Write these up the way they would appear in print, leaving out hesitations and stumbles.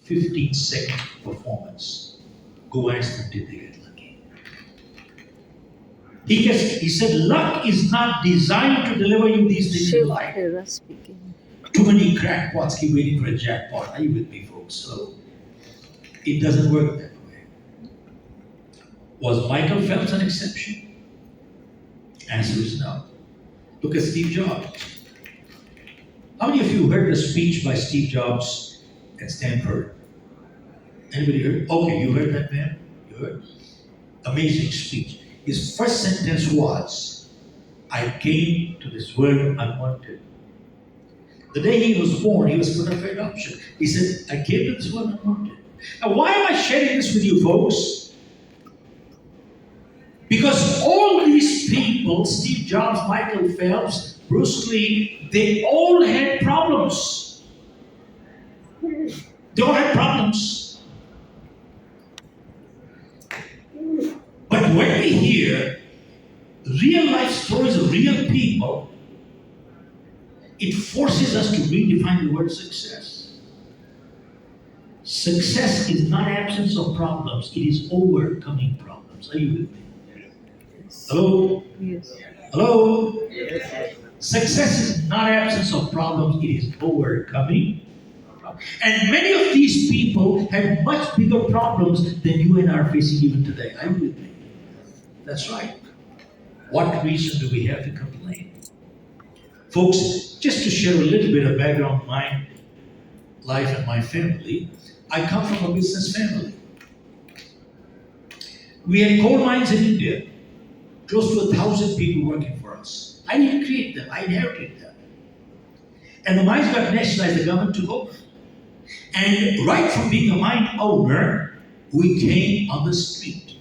15-second performance. Go ask them, did they get lucky? He said, luck is not designed to deliver you these things Shiv in life. Khera speaking. Too many crackpots keep waiting for a jackpot. Are you with me, folks? So it doesn't work that way. Was Michael Phelps an exception? Answer is no. Look at Steve Jobs. How many of you heard the speech by Steve Jobs at Stanford? Anybody heard? Okay, you heard that, man? You heard? Amazing speech. His first sentence was, I came to this world unwanted. The day he was born, he was put up for adoption. He said, I came to this world unwanted. Now, why am I sharing this with you, folks? Because all these people, Steve Jobs, Michael Phelps, Bruce Lee, they all had problems. They all had problems. But when we hear real life stories of real people, it forces us to redefine the word success. Success is not absence of problems, it is overcoming problems. Are you with me? Hello? Yes. Hello? Success is not absence of problems, it is overcoming problems. And many of these people have much bigger problems than you and I are facing even today. Are you with me? That's right. What reason do we have to complain? Folks, just to share a little bit of background on my life and my family, I come from a business family. We had coal mines in India, close to 1,000 people working for us. I didn't create them, I inherited them. And the mines got nationalized, the government took over. And right from being a mine owner, we came on the street.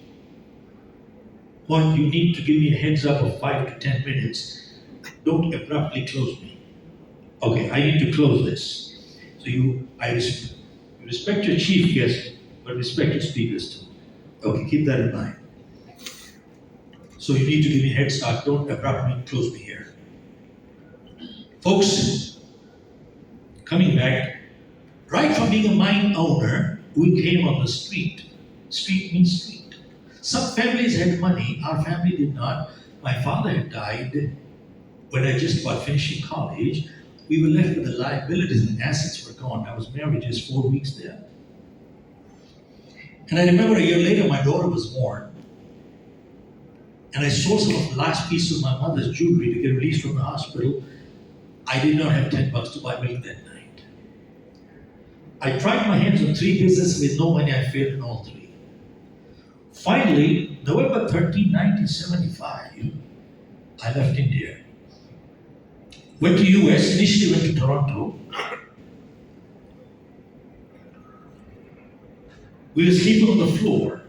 Well, you need to give me a heads up of 5 to 10 minutes. Don't abruptly close me. Okay, I need to close this. So I respect your chief guest, but respect your speakers too. Okay, keep that in mind. So you need to give me a head start. Don't abruptly close me here. Folks, coming back, right from being a mine owner, we came on the street. Street means street. Some families had money, our family did not. My father had died when I just about finishing college. We were left with the liabilities and assets were gone. I was married just 4 weeks there. And I remember a year later, my daughter was born. And I sold some of the last piece of my mother's jewelry to get released from the hospital. I did not have $10 to buy milk that night. I tried my hands on 3 businesses with no money. I failed in all 3. Finally, November 13, 1975, I left India. Went to US, initially went to Toronto. We were sleeping on the floor.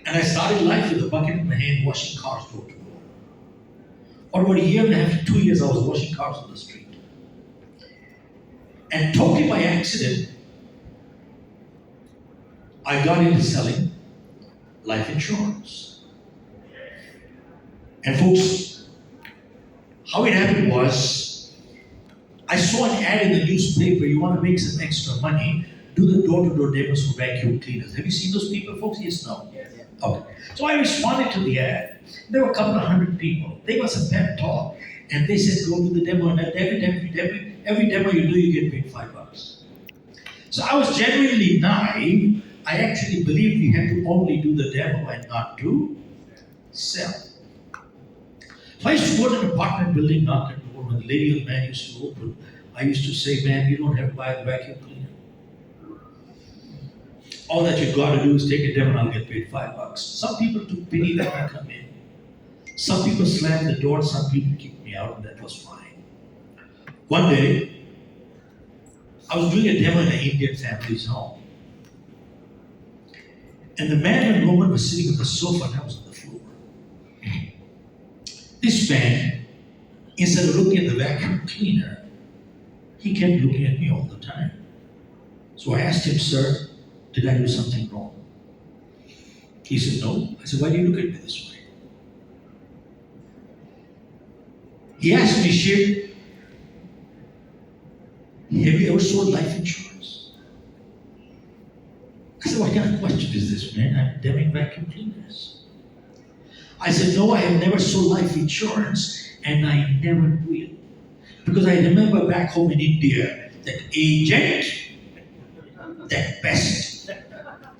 And I started life with a bucket in my hand, washing cars door to door. For about a year and a half to 2 years, I was washing cars on the street. And totally by accident, I got into selling life insurance. And folks, how it happened was, I saw an ad in the newspaper, you want to make some extra money, do the door-to-door demos for vacuum cleaners. Have you seen those people, folks? Yes, no? Okay. So I responded to the ad. There were a couple of 100 people. They was a pep talk. And they said, go to the demo, and every demo you do, you get paid $5. So I was genuinely naive. I actually believed we had to only do the demo and not to sell. So I used to go to an apartment building, knock on the door. When the lady or the man used to open, I used to say, man, you don't have to buy the vacuum cleaner. All that you've got to do is take a demo and I'll get paid $5. Some people took pity that I come in. Some people slammed the door, some people kicked me out, and that was fine. One day, I was doing a demo in an Indian family's home. And the man and woman were sitting on the sofa and I was on the floor. This man, instead of looking at the vacuum cleaner, he kept looking at me all the time. So I asked him, sir, did I do something wrong? He said, no. I said, why do you look at me this way? He asked me, Shiv, have you ever sold life insurance? I said, what kind of question is this, man? I'm damning vacuum cleaners. I said, no, I have never sold life insurance, and I never will. Because I remember back home in India, that agent, that pest,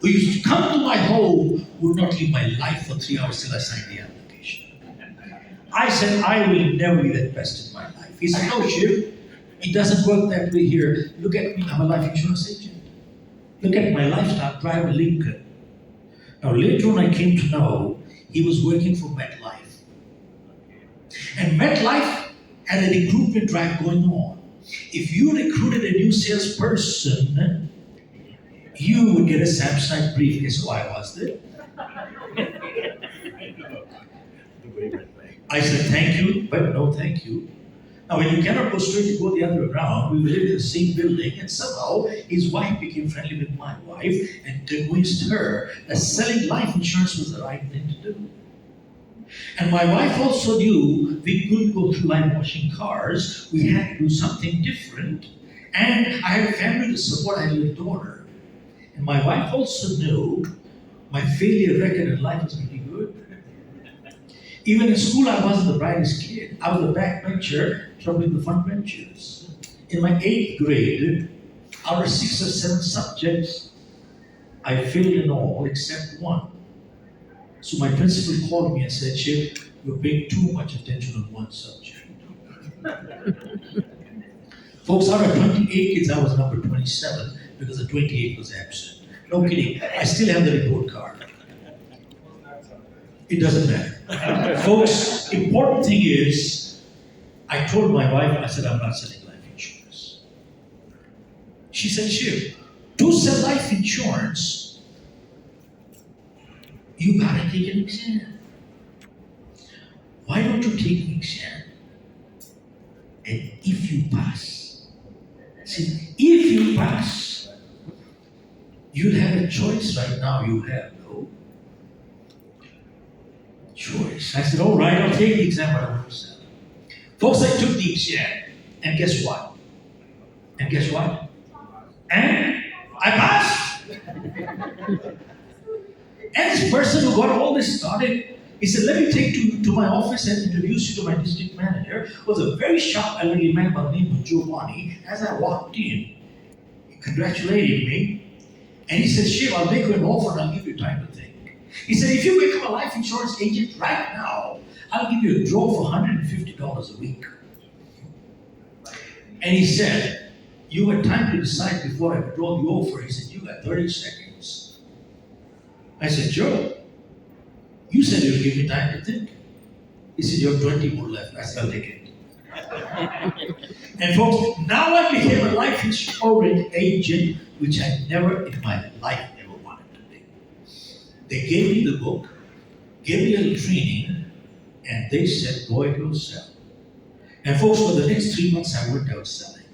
who used to come to my home, would not leave my life for 3 hours till I signed the application. I said, I will never be that pest in my life. He said, no, Shiv, it doesn't work that way here. Look at me, I'm a life insurance agent. Look at my lifestyle, drive a Lincoln. Now later on I came to know he was working for MetLife. And MetLife had a recruitment drive going on. If you recruited a new salesperson, you would get a Samsung briefcase. Why was that? I said, thank you, but no thank you. Now, when you cannot go straight, you go the other way around. We lived in the same building, and somehow his wife became friendly with my wife and convinced her that selling life insurance was the right thing to do. And my wife also knew we couldn't go through life washing cars. We had to do something different. And I had a family to support. I had a little daughter. And my wife also knew my failure record in life was pretty good. Even in school, I wasn't the brightest kid. I was a backbencher, troubling the front benchers. In my 8th grade, out of 6 or 7 subjects, I failed in all except one. So my principal called me and said, Shiv, you're paying too much attention on one subject. Folks, out of 28 kids, I was number 27 because the 28 was absent. No kidding. I still have the report card. It doesn't matter. Folks, important thing is, I told my wife, I said, I'm not selling life insurance. She said, Shiv, to sell life insurance, you gotta take an exam. Why don't you take an exam? And if you pass, see, if you pass, you'll have a choice right now you have no choice. I said, all right, I'll take the exam, but I won't sell. Folks, I took the exam, and guess what? And guess what? And I passed. And this person who got all this started, he said, let me take you to my office and introduce you to my district manager, who was a very sharp elderly man by the name of Giovanni. As I walked in, he congratulated me, and he said, Shiv, I'll make you an offer and I'll give you time to think. He said, if you become a life insurance agent right now, I'll give you a draw for $150 a week. And he said, you had time to decide before I draw the offer. He said, you got 30 seconds. I said, Joe, you said you'll give me time to think. He said, you have 20 more left. I said, I'll take it. And folks, now I became a life insurance agent, which I never in my life ever wanted to be. They gave me the book, gave me a little training, and they said, boy, it will sell. And folks, for the next 3 months, I went out selling.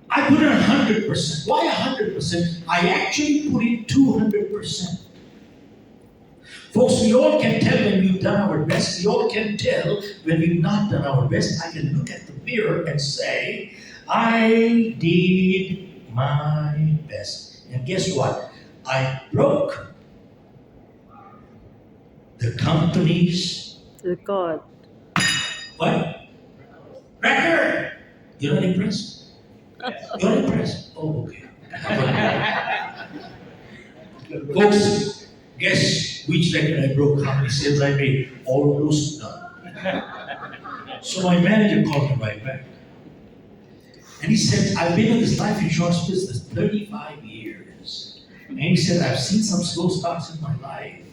I put in 100%. Why 100%? I actually put in 200%. Folks, we all can tell when we've done our best. We all can tell when we've not done our best. I can look at the mirror and say, I did my best. And guess what? I broke the company's record. What? Record! You're not impressed? You're not impressed? Oh, okay. Folks, guess which record I broke, how many sales I made? All of those done. So my manager called me right back. And he said, I've been in this life insurance business 35 years. And he said, I've seen some slow starts in my life.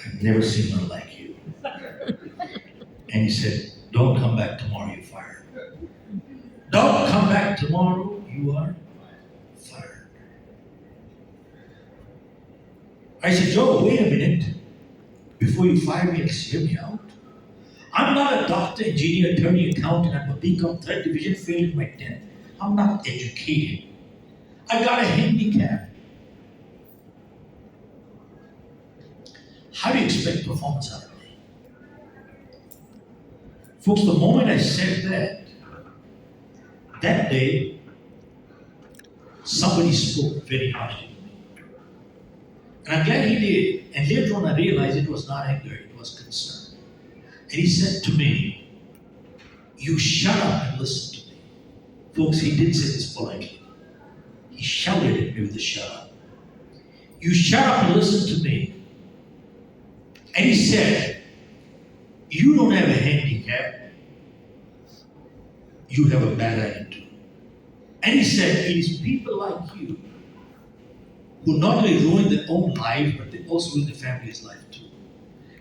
I've never seen one like you. And he said, don't come back tomorrow, you're fired. Don't come back tomorrow, you are fired. I said, Joe, wait a minute. Before you fire me, hear me out. I'm not a doctor, engineer, attorney, accountant. I'm a BCom 3rd division, failed in my 10th. I'm not educated. I got a handicap. How do you expect performance out of me? Folks, the moment I said that, That day, somebody spoke very harshly. And I'm glad he did. And later on, I realized it was not anger, it was concern. And he said to me, "You shut up and listen to me." Folks, he didn't say this politely. He shouted at me with the shut up. "You shut up and listen to me." And he said, "You don't have a handicap, you have a bad attitude." And he said, "It is people like you who not only ruin their own life, but they also ruin their family's life too."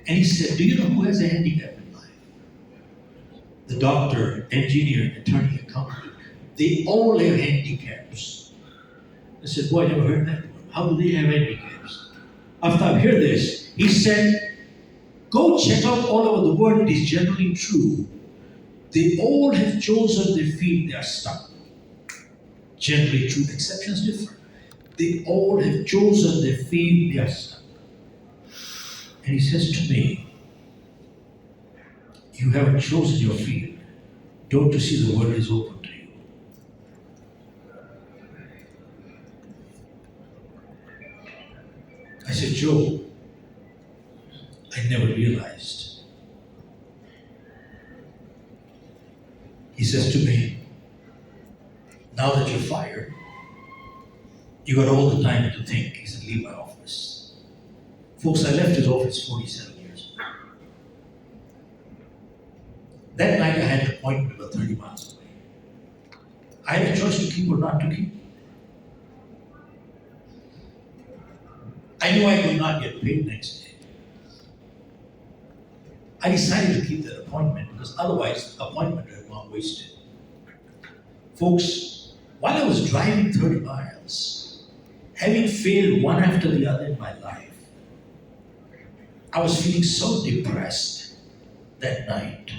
And he said, "Do you know who has a handicap in life? The doctor, engineer, attorney, accountant. They all have handicaps." I said, "Boy, I never heard that one. How do they have handicaps?" After I heard this, he said, "Go check out all over the world. It is generally true. They all have chosen their field, they are stuck. Generally true, exceptions differ. They all have chosen their field, they are stuck." And he says to me, "You haven't chosen your field. Don't you see the world is open to you?" I said, "Joe, I never realized." He says to me, "Now that you're fired, you got all the time to think." He said, "Leave my office." Folks, I left his office 47 years ago. That night I had an appointment about 30 miles away. I had a choice to keep or not to keep. I knew I could not get paid next day. I decided to keep that appointment because otherwise the appointment would have gone wasted. Folks, while I was driving 30 miles, having failed one after the other in my life, I was feeling so depressed that night.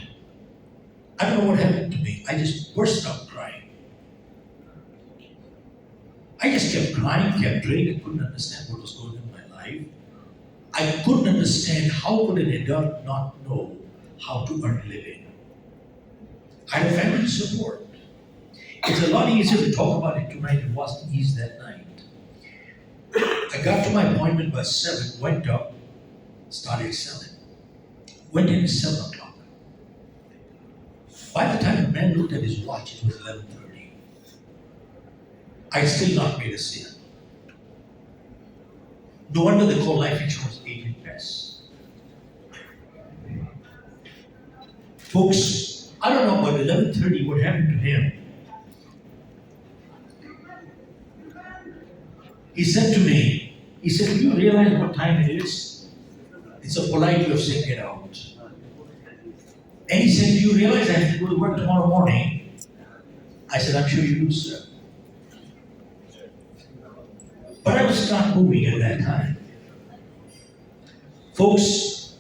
I don't know what happened to me. I just burst out crying. I just kept crying, kept praying. I couldn't understand what was going on in my life. I couldn't understand how could an adult not know how to earn a living. I had a family to support. It's a lot easier to talk about it tonight. It wasn't easy that night. I got to my appointment by 7, went up, started selling. Went in at 7 o'clock. By the time the man looked at his watch, it was 11:30. I still not made a sale. No wonder they call life insurance agent pest. Folks, I don't know about 11:30 what happened to him. He said to me, he said, "Do you realize what time it is?" It's a polite way of saying get out. And he said, "Do you realize I have to go to work tomorrow morning?" I said, "I'm sure you do, sir." But I was not moving at that time. Folks,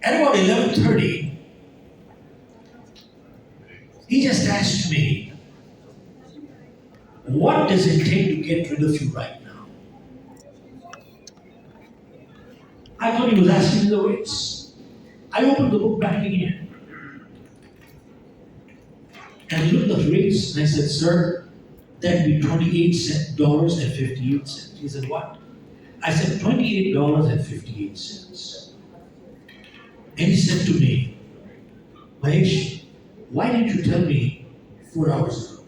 at about 11:30, he just asked me, "What does it take to get rid of you right now?" I thought he was asking me the rates. I opened the book back again and looked at the rates and I said, "Sir, that'd be $28.58. He said, "What?" I said, $28.58. And he said to me, "Mahesh, why didn't you tell me 4 hours ago?"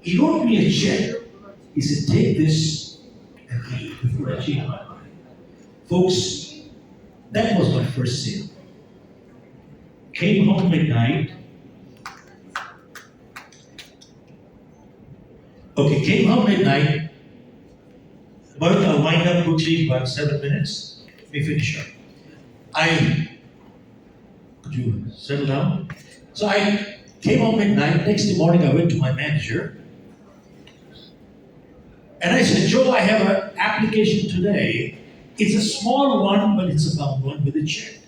He wrote me a check. He said, "Take this and leave before I change my mind." Folks, that was my first sale. Came home midnight. Okay, came home midnight. But I'll wind up quickly, about 7 minutes. Let me finish up. Could you settle down? So I came home midnight. Next morning, I went to my manager. And I said, "Joe, I have an application today. It's a small one, but it's a bound one with a check.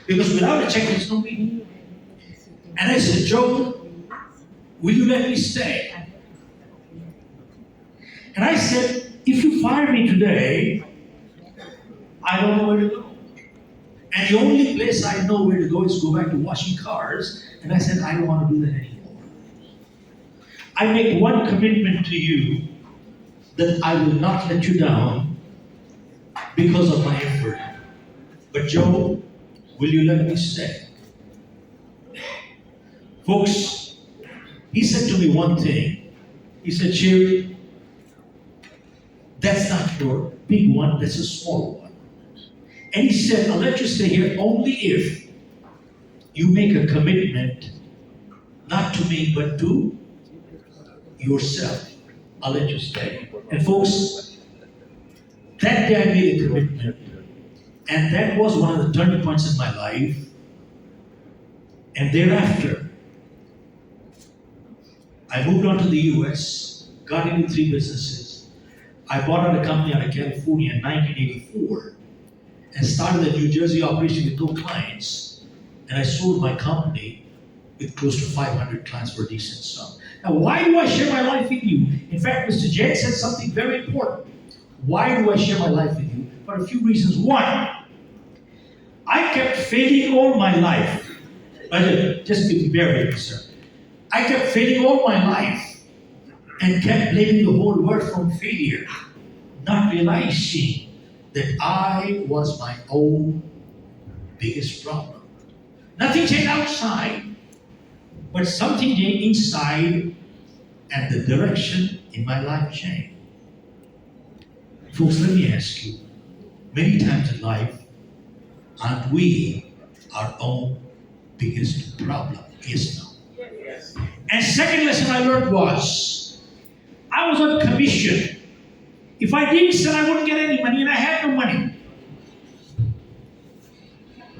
Because without a check, there's no meaning." And I said, "Joe, will you let me stay?" And I said, "If you fire me today, I don't know where to go." And the only place I know where to go is go back to washing cars. And I said, I don't want to do that anymore. I make one commitment to you that I will not let you down because of my effort. But Joe, will you let me stay? Folks, he said to me one thing. He said, Shiv, that's not your big one, that's a small one. And he said, I'll let you stay here only if you make a commitment, not to me, but to yourself. I'll let you stay. And folks, that day I made a commitment. And that was one of the turning points in my life. And thereafter, I moved on to the US, got into 3 businesses. I bought out a company out of California in 1984 and started a New Jersey operation with no clients. And I sold my company with close to 500 clients for a decent sum. Now, why do I share my life with you? In fact, Mr. Jain said something very important. Why do I share my life with you? For a few reasons. One, I kept failing all my life. Just be very sir. I kept failing all my life and kept blaming the whole world from failure, not realizing that I was my own biggest problem. Nothing changed outside, but something changed inside, and the direction in my life changed. Folks, let me ask you, many times in life, aren't we our own biggest problem? Yes, no. Yes. And second lesson I learned was, I was on commission. If I didn't sell, I wouldn't get any money, and I had no money.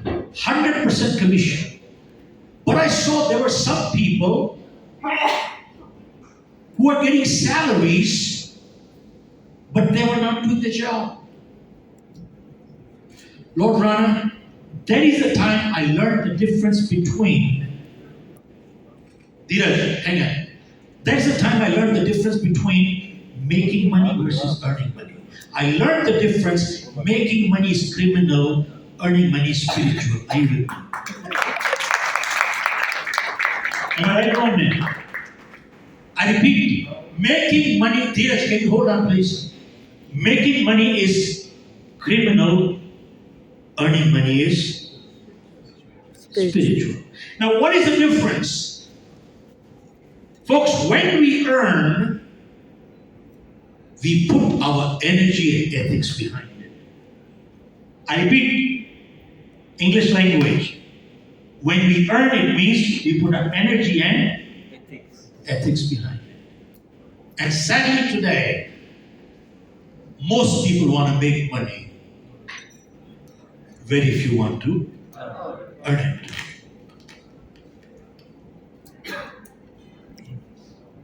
100% commission. But I saw there were some people who were getting salaries, but they were not doing the job. Lord Rana, that is the time I learned the difference between Dheeraj, hang on. That's the time I learned the difference between making money versus earning money. I learned the difference. Making money is criminal, earning money is spiritual. Are you with me? Am I right or man? I repeat, making money, Dheeraj, can you hold on please? Making money is criminal, earning money is spiritual. Now, what is the difference? Folks, when we earn, we put our energy and ethics behind it. I repeat, English language. When we earn, it means we put our energy and ethics behind it. And sadly today, most people want to make money. Very few want to earn it.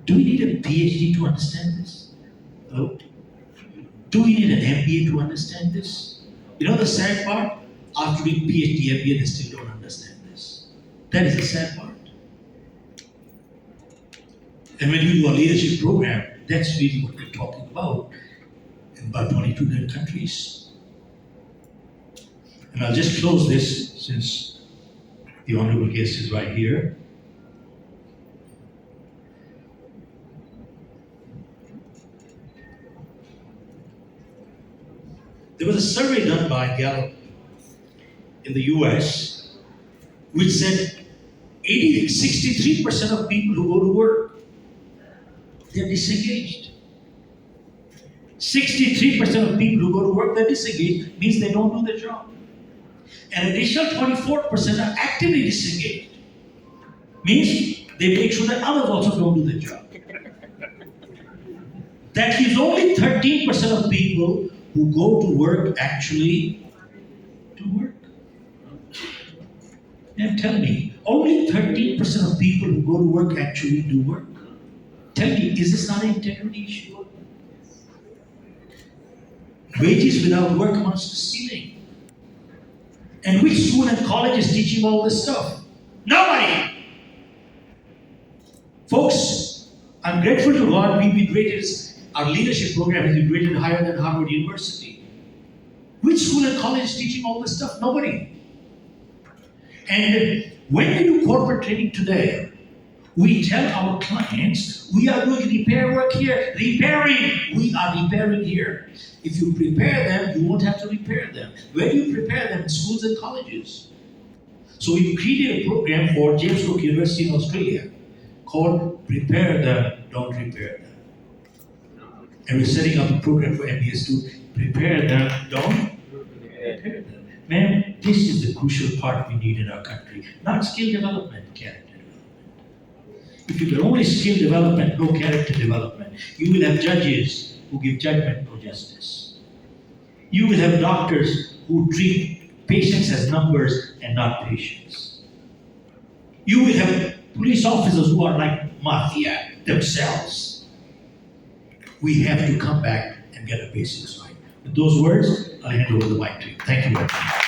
Do we need a PhD to understand this? Hello? Do we need an MBA to understand this? You know the sad part? After doing PhD, MBA, they still don't understand this. That is the sad part. And when you do a leadership program, that's really what we're talking about in about 22 different countries. And I'll just close this since the honorable guest is right here. There was a survey done by Gallup in the US which said 63% of people who go to work, they're disengaged. 63% of people who go to work, they're disengaged, means they don't do the job. An additional 24% are actively disengaged, means they make sure that others also don't do the job. That leaves only 13% of people who go to work actually do work. And tell me, only 13% of people who go to work actually do work. Tell me, is this not an integrity issue? Wages without work amounts to stealing. And which school and college is teaching all this stuff? Nobody! Folks, I'm grateful to God we've been rated, our leadership program has been rated higher than Harvard University. Which school and college is teaching all this stuff? Nobody. And when we do corporate training today, we tell our clients, we are doing repair work here. Repairing, we are repairing here. If you prepare them, you won't have to repair them. Where do you prepare them? In schools and colleges. So we created a program for James Cook University in Australia called Prepare Them, Don't Repair Them. And we're setting up a program for MBS to prepare them, don't repair them. Man, this is the crucial part we need in our country. Not skill development, character development. If you get only skill development, no character development, you will have judges who give judgment, no justice. You will have doctors who treat patients as numbers and not patients. You will have police officers who are like mafia themselves. We have to come back and get our basics right. With those words, I'll hand over the mic to you. Thank you very much.